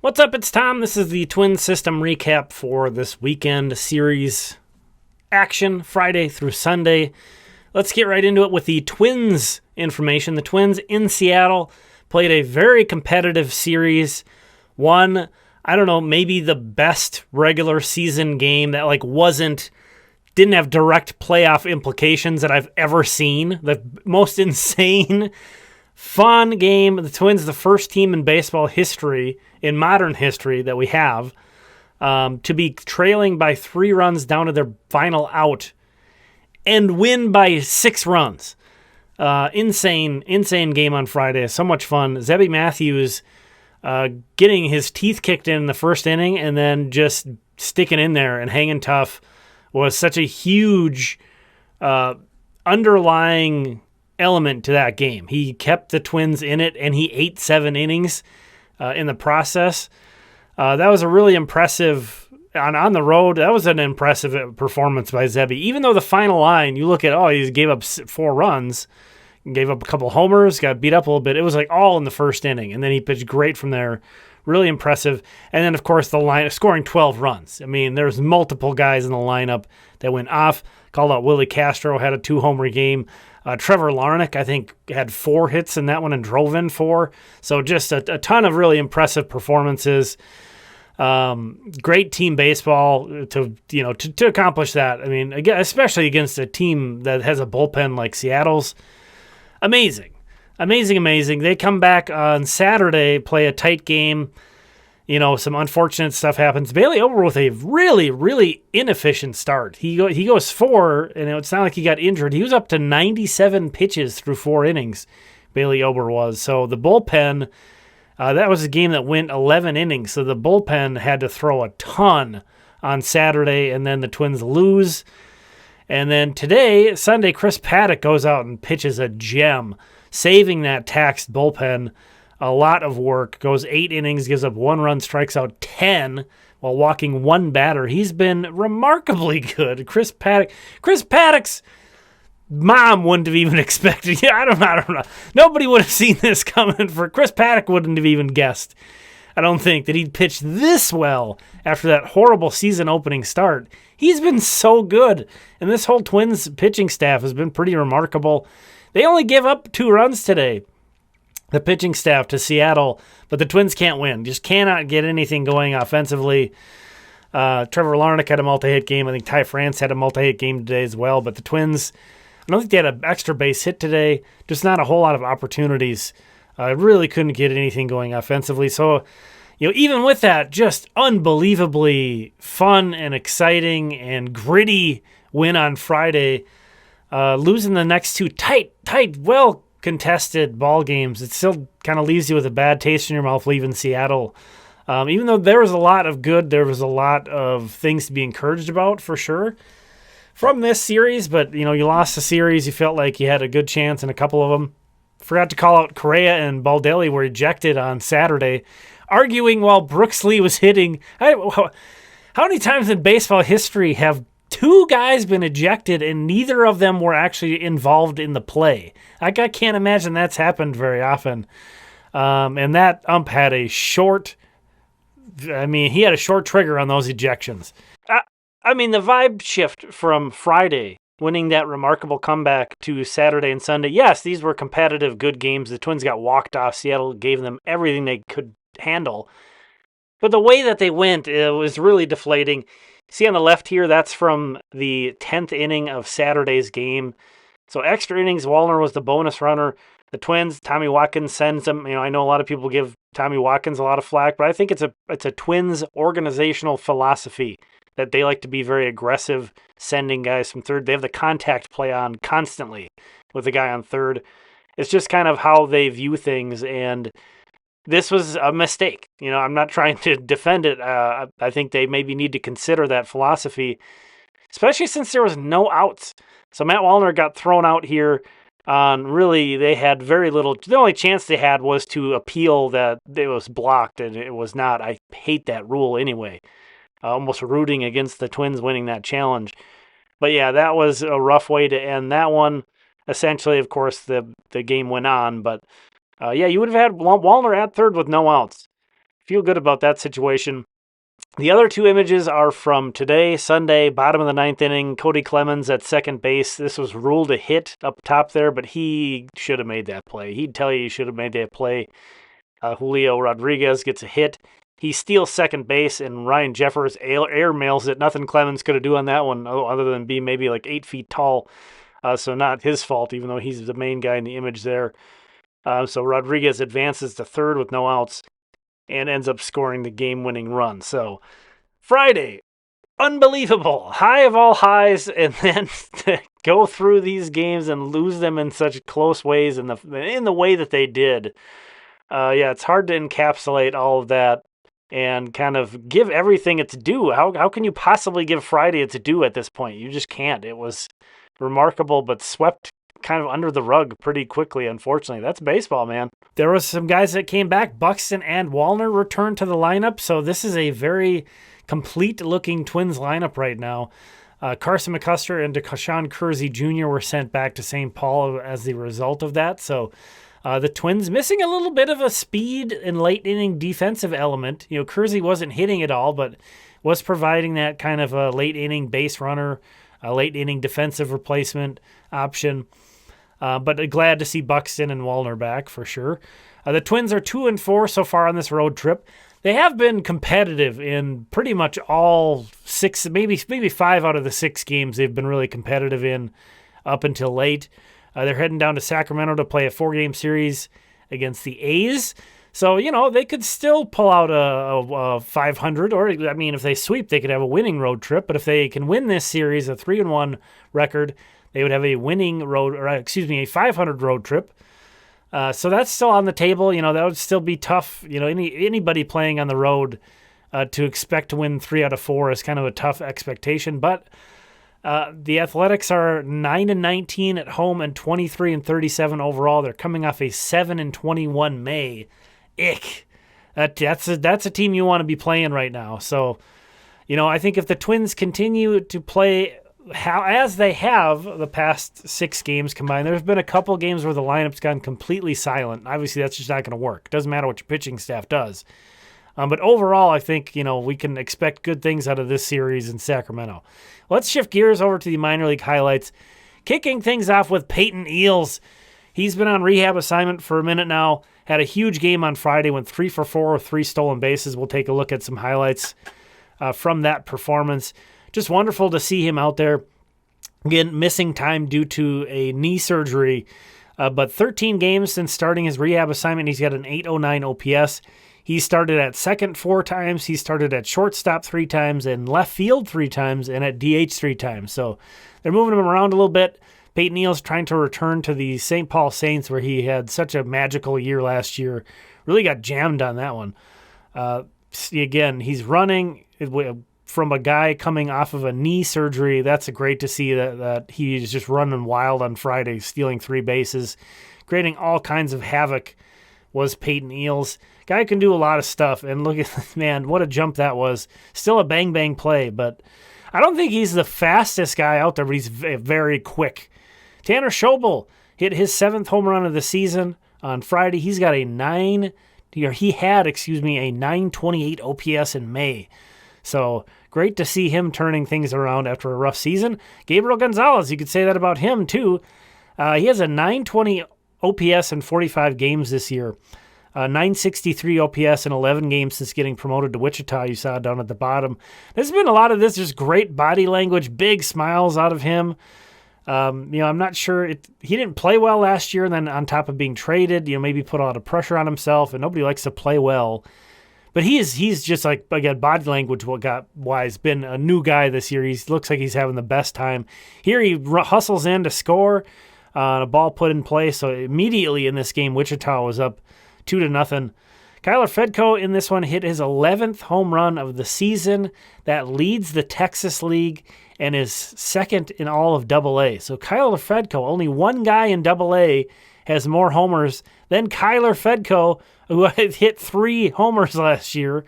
What's up? It's Tom. This is the Twins System recap for this weekend series action, Friday through Sunday. Let's get right into it with the Twins information. The Twins in Seattle played a very competitive series. Won, maybe the best regular season game that didn't have direct playoff implications that I've ever seen. The most insane, fun game. The Twins, the first team in baseball history, in modern history that we have, to be trailing by 3 runs down to their final out and win by 6 runs. Insane game on Friday. So much fun. Zebby Matthews getting his teeth kicked in the first inning and then just sticking in there and hanging tough was such a huge underlying element to that game. He kept the Twins in it, and he ate 7 innings in the process. That was a really impressive, on the road, that was an impressive performance by Zebby. Even though the final line, you look at, he gave up 4 runs, gave up a couple homers, got beat up a little bit. It was all in the first inning, and then he pitched great from there. Really impressive. And then, of course, the line scoring 12 runs. I mean, there's multiple guys in the lineup that went off. Called out Willie Castro, had a 2-homer game. Trevor Larnach, I think, had 4 hits in that one and drove in 4. So just a ton of really impressive performances. Great team baseball to accomplish that. I mean, again, especially against a team that has a bullpen like Seattle's. Amazing. They come back on Saturday, play a tight game. Some unfortunate stuff happens. Bailey Ober with a really, really inefficient start. He goes 4, and it's not like he got injured. He was up to 97 pitches through 4 innings, Bailey Ober was. So the bullpen, that was a game that went 11 innings. So the bullpen had to throw a ton on Saturday, and then the Twins lose. And then today, Sunday, Chris Paddock goes out and pitches a gem, saving that taxed bullpen. A lot of work. Goes 8 innings, gives up 1 run, strikes out 10 while walking 1 batter. He's been remarkably good. Chris Paddock's mom wouldn't have even expected. I don't know. Nobody would have seen this coming. For Chris Paddock wouldn't have even guessed, I don't think, that he'd pitch this well after that horrible season opening start. He's been so good. And this whole Twins pitching staff has been pretty remarkable. They only give up 2 runs today, the pitching staff, to Seattle, but the Twins can't win. Just cannot get anything going offensively. Trevor Larnach had a multi-hit game. I think Ty France had a multi-hit game today as well, but the Twins, I don't think they had an extra base hit today. Just not a whole lot of opportunities. Really couldn't get anything going offensively. So, even with that, just unbelievably fun and exciting and gritty win on Friday. Losing the next 2 tight, well-contested ball games, it still kind of leaves you with a bad taste in your mouth leaving Seattle. Even though there was a lot of good, there was a lot of things to be encouraged about, for sure, from this series. But, you lost the series. You felt like you had a good chance in a couple of them. Forgot to call out Correa and Baldelli were ejected on Saturday, arguing while Brooks Lee was hitting. How many times in baseball history have 2 guys been ejected and neither of them were actually involved in the play? I can't imagine that's happened very often. And that ump had a short trigger on those ejections. The vibe shift from Friday, winning that remarkable comeback, to Saturday and Sunday. Yes, these were competitive, good games. The Twins got walked off. Seattle gave them everything they could handle. But the way that they went, it was really deflating. See on the left here, that's from the 10th inning of Saturday's game. So extra innings, Wallner was the bonus runner. The Twins, Tommy Watkins sends them. I know a lot of people give Tommy Watkins a lot of flack, but I think it's a Twins organizational philosophy that they like to be very aggressive, sending guys from third. They have the contact play on constantly with the guy on third. It's just kind of how they view things, and this was a mistake. I'm not trying to defend it. I think they maybe need to consider that philosophy, especially since there was no outs. So Matt Wallner got thrown out here on, really, they had very little. The only chance they had was to appeal that it was blocked, and it was not. I hate that rule anyway. Almost rooting against the Twins winning that challenge. But yeah, that was a rough way to end that one. Essentially, of course, the game went on, but you would have had Wallner at third with no outs. feel good about that situation. The other two images are from today, Sunday, bottom of the ninth inning. Cody Clemens at second base. This was ruled a hit up top there, but he should have made that play. He'd tell you he should have made that play. Julio Rodriguez gets a hit. He steals second base, and Ryan Jeffers air mails it. Nothing Clemens could have do on that one other than be maybe like 8 feet tall. So not his fault, even though he's the main guy in the image there. So Rodriguez advances to third with no outs and ends up scoring the game-winning run. So Friday, unbelievable, high of all highs, and then to go through these games and lose them in such close ways in the way that they did. It's hard to encapsulate all of that and kind of give everything its due. How can you possibly give Friday its due at this point? You just can't. It was remarkable, but swept kind of under the rug pretty quickly, unfortunately. That's baseball, man. There was some guys that came back. Buxton and Wallner returned to the lineup, so this is a very complete-looking Twins lineup right now. Carson McCusker and Deshaun Kersey Jr. were sent back to St. Paul as the result of that, so the Twins missing a little bit of a speed and late-inning defensive element. You know, Kersey wasn't hitting it all, but was providing that kind of a late-inning base runner, a late-inning defensive replacement option. But glad to see Buxton and Wallner back for sure. The Twins are 2-4 so far on this road trip. They have been competitive in pretty much all 6, maybe 5 out of the 6 games they've been really competitive in up until late. They're heading down to Sacramento to play a 4-game series against the A's. So, you know, they could still pull out a 500, or, I mean, if they sweep, they could have a winning road trip. But if they can win this series, a 3-1 record, they would have a 500 road trip. So that's still on the table. You know, that would still be tough. You know, anybody playing on the road to expect to win 3 out of 4 is kind of a tough expectation. But the Athletics are 9-19 at home and 23-37 overall. They're coming off a 7-21 May. Ick. That's a team you want to be playing right now. So, you know, I think if the Twins continue to play as they have the past 6 games combined, there's been a couple games where the lineup's gone completely silent. Obviously, that's just not going to work. It doesn't matter what your pitching staff does. But overall, I think, you know, we can expect good things out of this series in Sacramento. Let's shift gears over to the minor league highlights. Kicking things off with Payton Eeles. He's been on rehab assignment for a minute now. Had a huge game on Friday, went 3 for 4 with 3 stolen bases. We'll take a look at some highlights from that performance. Just wonderful to see him out there. Again, missing time due to a knee surgery, but 13 games since starting his rehab assignment. He's got an 809 OPS. He started at second 4 times. He started at shortstop 3 times and left field 3 times and at DH 3 times. So they're moving him around a little bit. Payton Eeles trying to return to the St. Paul Saints, where he had such a magical year last year. Really got jammed on that one. Again, he's running from a guy coming off of a knee surgery. That's great to see that he's just running wild on Friday, stealing 3 bases, creating all kinds of havoc. Was Payton Eeles. Guy can do a lot of stuff, and look at, man, what a jump that was. Still a bang-bang play, but I don't think he's the fastest guy out there, but he's very quick. Tanner Schobel hit his 7th home run of the season on Friday. He had a 928 OPS in May. So great to see him turning things around after a rough season. Gabriel Gonzalez, you could say that about him too. He has a 920 OPS in 45 games this year. 963 OPS in 11 games since getting promoted to Wichita, you saw down at the bottom. There's been a lot of this, just great body language, big smiles out of him. I'm not sure. He didn't play well last year, and then on top of being traded, maybe put a lot of pressure on himself, and nobody likes to play well. But he's just like, again, body language wise, been a new guy this year. He looks like he's having the best time. Here he hustles in to score on a ball put in play. So immediately in this game, Wichita was up 2-0. Kyler Fedko in this one hit his 11th home run of the season. That leads the Texas League and is second in all of Double-A. So Kyler Fedko, only one guy in Double-A, has more homers than Kyler Fedko, who had hit 3 homers last year.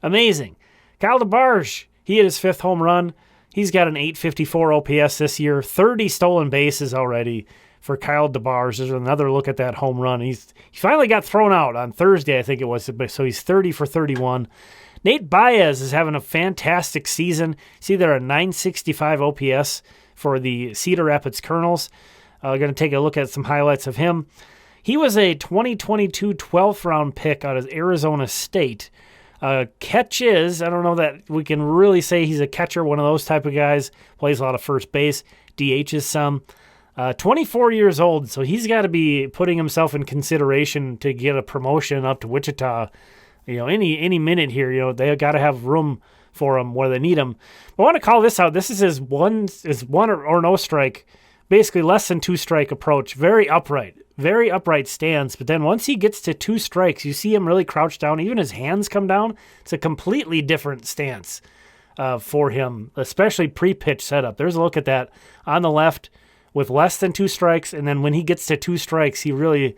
Amazing. Kyle DeBarge, he hit his 5th home run. He's got an 854 OPS this year, 30 stolen bases already. for Kyle DeBarge. There's another look at that home run. He finally got thrown out on Thursday, I think it was, so he's 30 for 31. Nate Baez is having a fantastic season. See there, a 965 OPS for the Cedar Rapids Colonels. Going to take a look at some highlights of him. He was a 2022 12th round pick out of Arizona State. Catches, I don't know that we can really say he's a catcher, one of those type of guys. Plays a lot of first base, DHs some. 24 years old, so he's got to be putting himself in consideration to get a promotion up to Wichita. Any minute here, they got to have room for him where they need him. I want to call this out. This is his one or no strike, basically less than 2 strike approach. Very upright stance. But then once he gets to 2 strikes, you see him really crouch down. Even his hands come down. It's a completely different stance for him, especially pre-pitch setup. There's a look at that on the left with less than 2 strikes. And then when he gets to 2 strikes, he really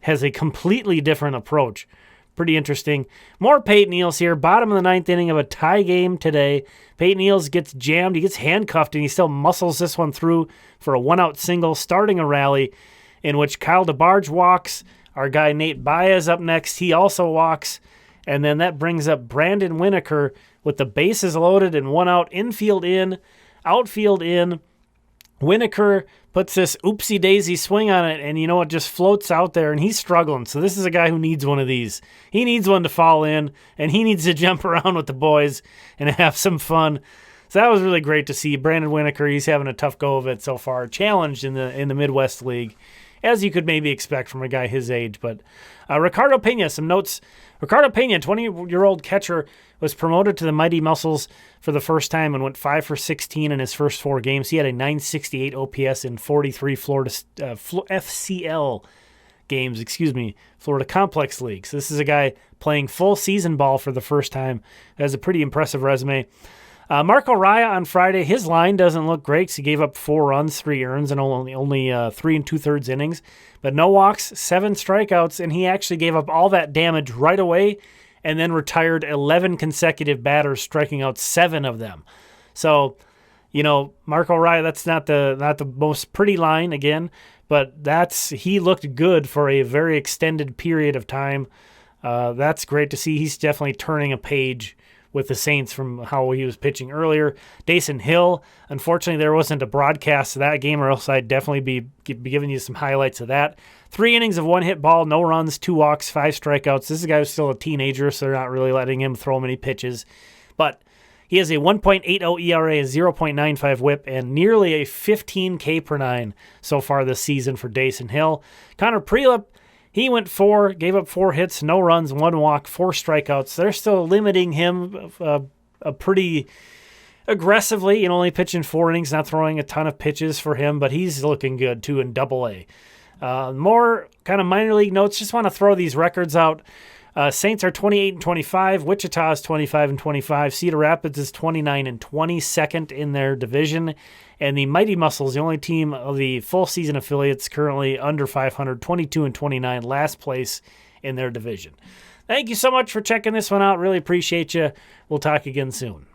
has a completely different approach. Pretty interesting. More Payton Eeles here. Bottom of the 9th inning of a tie game today. Payton Eeles gets jammed. He gets handcuffed, and he still muscles this one through for a 1-out single, starting a rally in which Kyle DeBarge walks. Our guy Nate Baez up next. He also walks. And then that brings up Brandon Winokur with the bases loaded and 1 out. Infield in, outfield in. Winokur puts this oopsie-daisy swing on it, and it just floats out there, and he's struggling. So this is a guy who needs one of these. He needs one to fall in, and he needs to jump around with the boys and have some fun. So that was really great to see. Brandon Winokur, he's having a tough go of it so far. Challenged in the Midwest League, as you could maybe expect from a guy his age. But Ricardo Pena, some notes. Ricardo Pena, 20-year-old catcher, was promoted to the Mighty Muscles for the first time and went 5 for 16 in his first 4 games. He had a 968 OPS in 43 Florida FCL games, Florida Complex League. So this is a guy playing full season ball for the first time. Has a pretty impressive resume. Marco Raya on Friday, his line doesn't look great. So he gave up 4 runs, 3 earns, and only 3 2/3 innings. But no walks, 7 strikeouts, and he actually gave up all that damage right away and then retired 11 consecutive batters, striking out 7 of them. So, Marco Raya, that's not the most pretty line again, but he looked good for a very extended period of time. That's great to see. He's definitely turning a page with the Saints from how he was pitching earlier. Dason Hill, unfortunately, there wasn't a broadcast of that game, or else I'd definitely be giving you some highlights of that. 3 innings of 1-hit ball, no runs, 2 walks, 5 strikeouts. This is a guy who's still a teenager, so they're not really letting him throw many pitches. But he has a 1.80 ERA, a 0.95 whip, and nearly a 15 K per 9 so far this season for Dason Hill. Connor Prelip, he went 4, gave up 4 hits, no runs, 1 walk, 4 strikeouts. They're still limiting him pretty aggressively, only pitching 4 innings, not throwing a ton of pitches for him, but he's looking good too in Double-A. More kind of minor league notes. Just want to throw these records out. Saints are 28-25. Wichita is 25-25. Cedar Rapids is 29-20, second in their division. And the Mighty Muscles, the only team of the full season affiliates currently under 500, 22-29, last place in their division. Thank you so much for checking this one out. Really appreciate you. We'll talk again soon.